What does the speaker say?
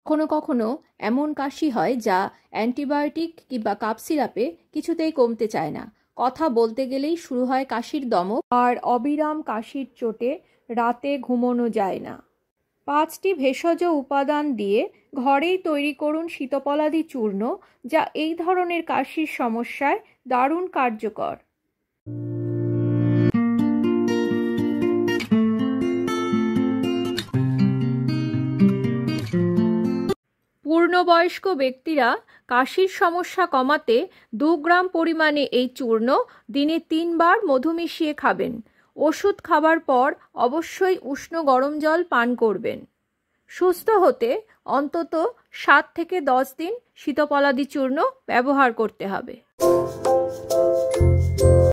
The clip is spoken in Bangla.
কখনো কখনো এমন কাশি হয় যা অ্যান্টিবায়োটিক কিংবা কাপ সিরাপে কিছুতেই কমতে চায় না। কথা বলতে গেলেই শুরু হয় কাশির দমক, আর অবিরাম কাশির চোটে রাতে ঘুমোনো যায় না। 5টি ভেষজ উপাদান দিয়ে ঘরেই তৈরি করুন শীতপলাদি চূর্ণ, যা এই ধরনের কাশির সমস্যায় দারুণ কার্যকর। পূর্ণবয়স্ক ব্যক্তিরা কাশির সমস্যা কমাতে 2 গ্রাম পরিমাণে এই চূর্ণ দিনে 3 বার মধু মিশিয়ে খাবেন। ওষুধ খাবার পর অবশ্যই উষ্ণ গরম জল পান করবেন। সুস্থ হতে অন্তত 7 থেকে 10 দিন শীতপলাদি চূর্ণ ব্যবহার করতে হবে।